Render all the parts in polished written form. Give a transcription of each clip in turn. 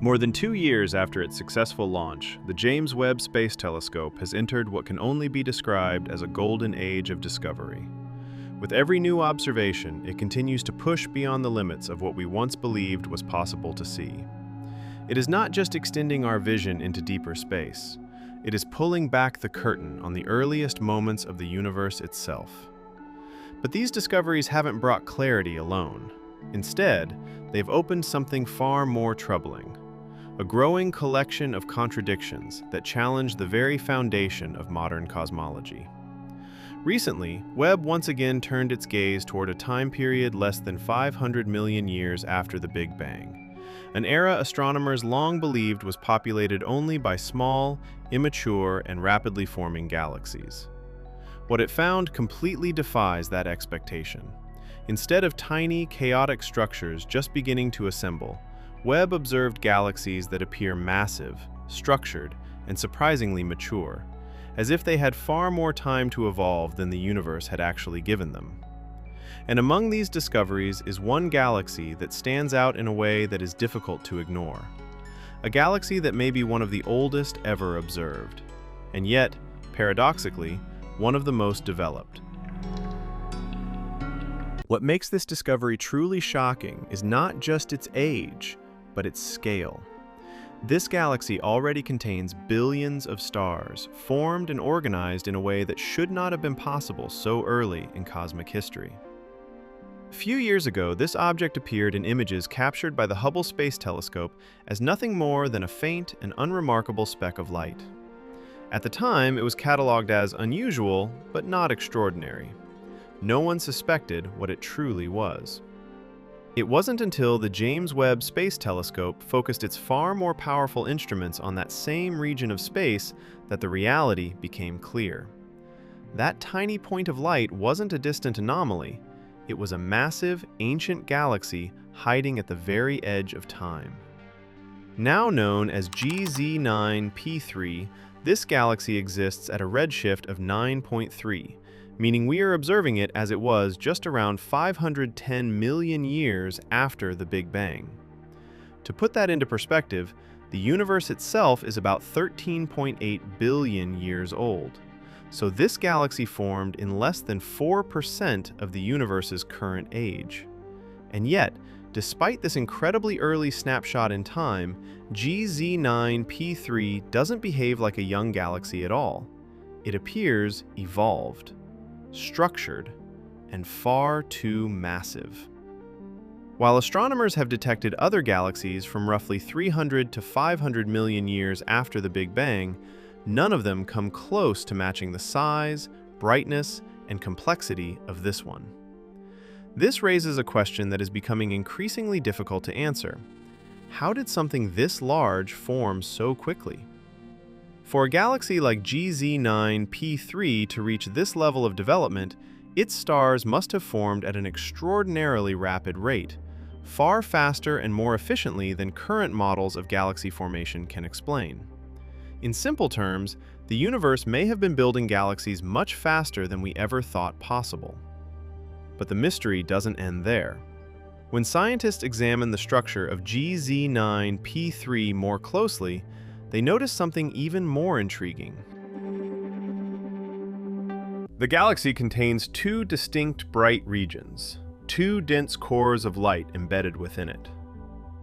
More than 2 years after its successful launch, the James Webb Space Telescope has entered what can only be described as a golden age of discovery. With every new observation, it continues to push beyond the limits of what we once believed was possible to see. It is not just extending our vision into deeper space. It is pulling back the curtain on the earliest moments of the universe itself. But these discoveries haven't brought clarity alone. Instead, they've opened something far more troubling. A growing collection of contradictions that challenge the very foundation of modern cosmology. Recently, Webb once again turned its gaze toward a time period less than 500 million years after the Big Bang, an era astronomers long believed was populated only by small, immature, and rapidly forming galaxies. What it found completely defies that expectation. Instead of tiny, chaotic structures just beginning to assemble, Webb observed galaxies that appear massive, structured, and surprisingly mature, as if they had far more time to evolve than the universe had actually given them. And among these discoveries is one galaxy that stands out in a way that is difficult to ignore. A galaxy that may be one of the oldest ever observed, and yet, paradoxically, one of the most developed. What makes this discovery truly shocking is not just its age, but its scale. This galaxy already contains billions of stars, formed and organized in a way that should not have been possible so early in cosmic history. A few years ago, this object appeared in images captured by the Hubble Space Telescope as nothing more than a faint and unremarkable speck of light. At the time, it was cataloged as unusual, but not extraordinary. No one suspected what it truly was. It wasn't until the James Webb Space Telescope focused its far more powerful instruments on that same region of space that the reality became clear. That tiny point of light wasn't a distant anomaly. It was a massive, ancient galaxy hiding at the very edge of time. Now known as GZ9P3, this galaxy exists at a redshift of 9.3, meaning we are observing it as it was just around 510 million years after the Big Bang. To put that into perspective, the universe itself is about 13.8 billion years old. So this galaxy formed in less than 4% of the universe's current age. And yet, despite this incredibly early snapshot in time, GZ9P3 doesn't behave like a young galaxy at all. It appears evolved, structured, and far too massive. While astronomers have detected other galaxies from roughly 300 to 500 million years after the Big Bang, none of them come close to matching the size, brightness, and complexity of this one. This raises a question that is becoming increasingly difficult to answer. How did something this large form so quickly? For a galaxy like GZ9P3 to reach this level of development, its stars must have formed at an extraordinarily rapid rate, far faster and more efficiently than current models of galaxy formation can explain. In simple terms, the universe may have been building galaxies much faster than we ever thought possible. But the mystery doesn't end there. When scientists examine the structure of GZ9P3 more closely, they notice something even more intriguing. The galaxy contains two distinct bright regions, two dense cores of light embedded within it.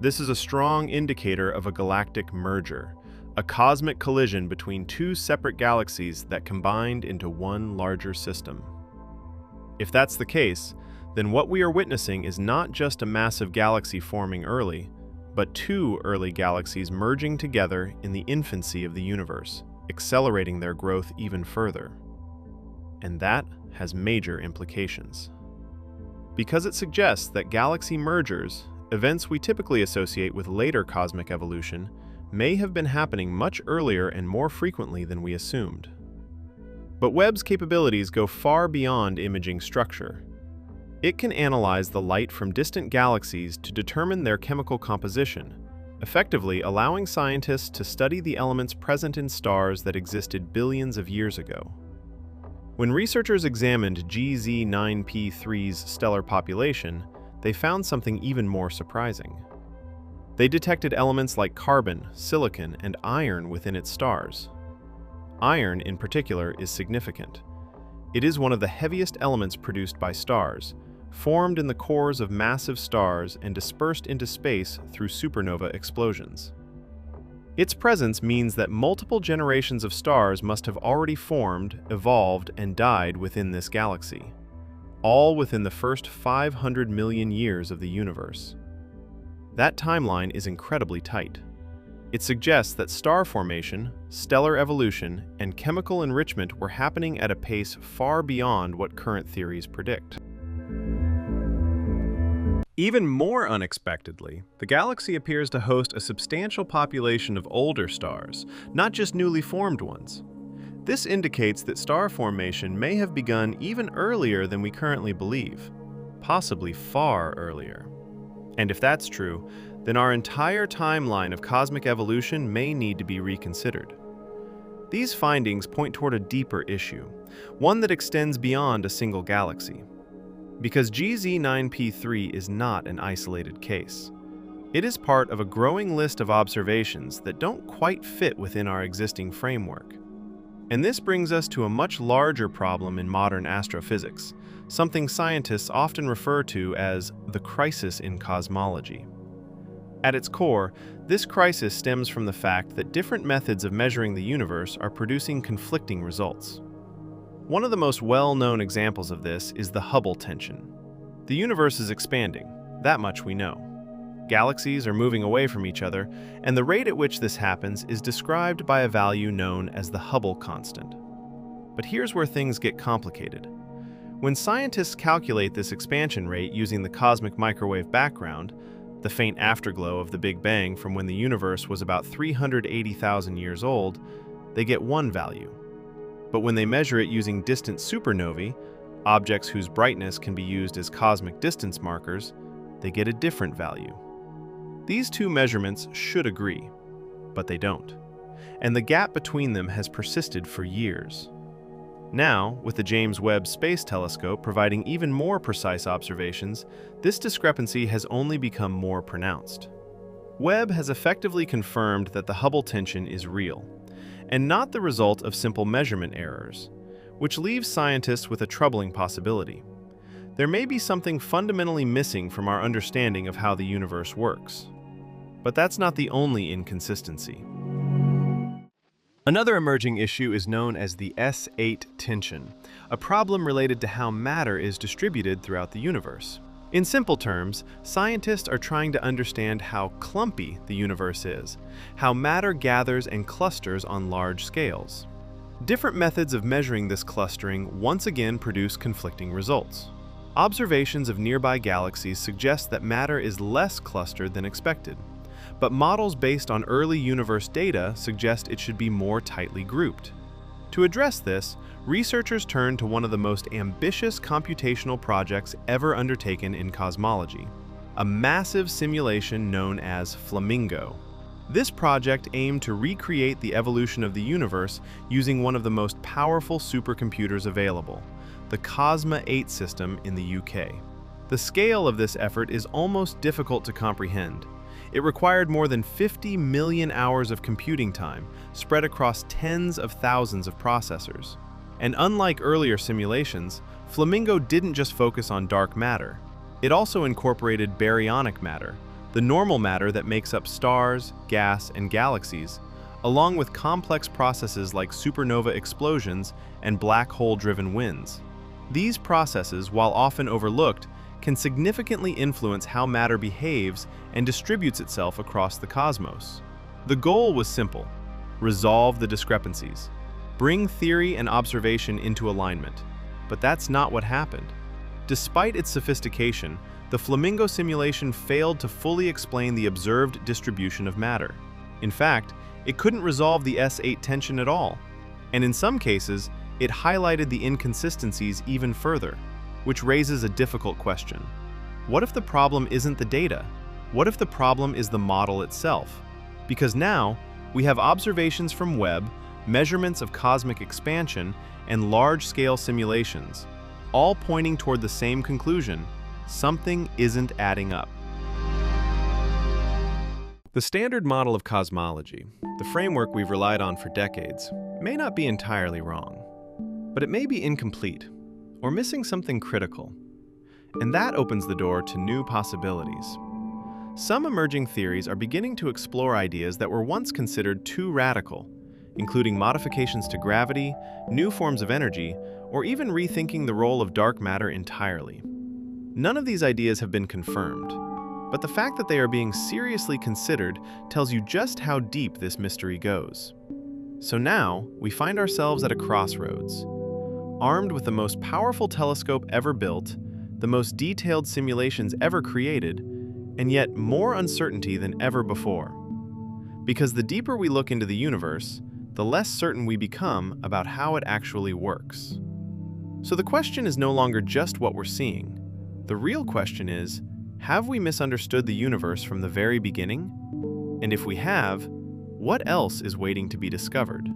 This is a strong indicator of a galactic merger, a cosmic collision between two separate galaxies that combined into one larger system. If that's the case, then what we are witnessing is not just a massive galaxy forming early, but two early galaxies merging together in the infancy of the universe, accelerating their growth even further. And that has major implications. Because it suggests that galaxy mergers, events we typically associate with later cosmic evolution, may have been happening much earlier and more frequently than we assumed. But Webb's capabilities go far beyond imaging structure. It can analyze the light from distant galaxies to determine their chemical composition, effectively allowing scientists to study the elements present in stars that existed billions of years ago. When researchers examined GZ9P3's stellar population, they found something even more surprising. They detected elements like carbon, silicon, and iron within its stars. Iron, in particular, is significant. It is one of the heaviest elements produced by stars, formed in the cores of massive stars and dispersed into space through supernova explosions. Its presence means that multiple generations of stars must have already formed, evolved, and died within this galaxy, all within the first 500 million years of the universe. That timeline is incredibly tight. It suggests that star formation, stellar evolution, and chemical enrichment were happening at a pace far beyond what current theories predict. Even more unexpectedly, the galaxy appears to host a substantial population of older stars, not just newly formed ones. This indicates that star formation may have begun even earlier than we currently believe, possibly far earlier. And if that's true, then our entire timeline of cosmic evolution may need to be reconsidered. These findings point toward a deeper issue, one that extends beyond a single galaxy. Because GZ9P3 is not an isolated case. It is part of a growing list of observations that don't quite fit within our existing framework. And this brings us to a much larger problem in modern astrophysics, something scientists often refer to as the crisis in cosmology. At its core, this crisis stems from the fact that different methods of measuring the universe are producing conflicting results. One of the most well-known examples of this is the Hubble tension. The universe is expanding, that much we know. Galaxies are moving away from each other, and the rate at which this happens is described by a value known as the Hubble constant. But here's where things get complicated. When scientists calculate this expansion rate using the cosmic microwave background, the faint afterglow of the Big Bang from when the universe was about 380,000 years old, they get one value. But when they measure it using distant supernovae, objects whose brightness can be used as cosmic distance markers, they get a different value. These two measurements should agree, but they don't. And the gap between them has persisted for years. Now, with the James Webb Space Telescope providing even more precise observations, this discrepancy has only become more pronounced. Webb has effectively confirmed that the Hubble tension is real, and not the result of simple measurement errors, which leaves scientists with a troubling possibility. There may be something fundamentally missing from our understanding of how the universe works. But that's not the only inconsistency. Another emerging issue is known as the S8 tension, a problem related to how matter is distributed throughout the universe. In simple terms, scientists are trying to understand how clumpy the universe is, how matter gathers and clusters on large scales. Different methods of measuring this clustering once again produce conflicting results. Observations of nearby galaxies suggest that matter is less clustered than expected, but models based on early universe data suggest it should be more tightly grouped. To address this, researchers turn to one of the most ambitious computational projects ever undertaken in cosmology, a massive simulation known as Flamingo. This project aimed to recreate the evolution of the universe using one of the most powerful supercomputers available, the COSMA 8 system in the UK. The scale of this effort is almost difficult to comprehend. It required more than 50 million hours of computing time, spread across tens of thousands of processors. And unlike earlier simulations, Flamingo didn't just focus on dark matter. It also incorporated baryonic matter, the normal matter that makes up stars, gas, and galaxies, along with complex processes like supernova explosions and black hole-driven winds. These processes, while often overlooked, can significantly influence how matter behaves and distributes itself across the cosmos. The goal was simple: resolve the discrepancies, bring theory and observation into alignment. But that's not what happened. Despite its sophistication, the Flamingo simulation failed to fully explain the observed distribution of matter. In fact, it couldn't resolve the S8 tension at all, and in some cases, it highlighted the inconsistencies even further, which raises a difficult question. What if the problem isn't the data? What if the problem is the model itself? Because now, we have observations from Webb, measurements of cosmic expansion, and large-scale simulations, all pointing toward the same conclusion: something isn't adding up. The standard model of cosmology, the framework we've relied on for decades, may not be entirely wrong, but it may be incomplete or missing something critical. And that opens the door to new possibilities. Some emerging theories are beginning to explore ideas that were once considered too radical, including modifications to gravity, new forms of energy, or even rethinking the role of dark matter entirely. None of these ideas have been confirmed, but the fact that they are being seriously considered tells you just how deep this mystery goes. So now, we find ourselves at a crossroads. Armed with the most powerful telescope ever built, the most detailed simulations ever created, and yet more uncertainty than ever before. Because the deeper we look into the universe, the less certain we become about how it actually works. So the question is no longer just what we're seeing. The real question is, have we misunderstood the universe from the very beginning? And if we have, what else is waiting to be discovered?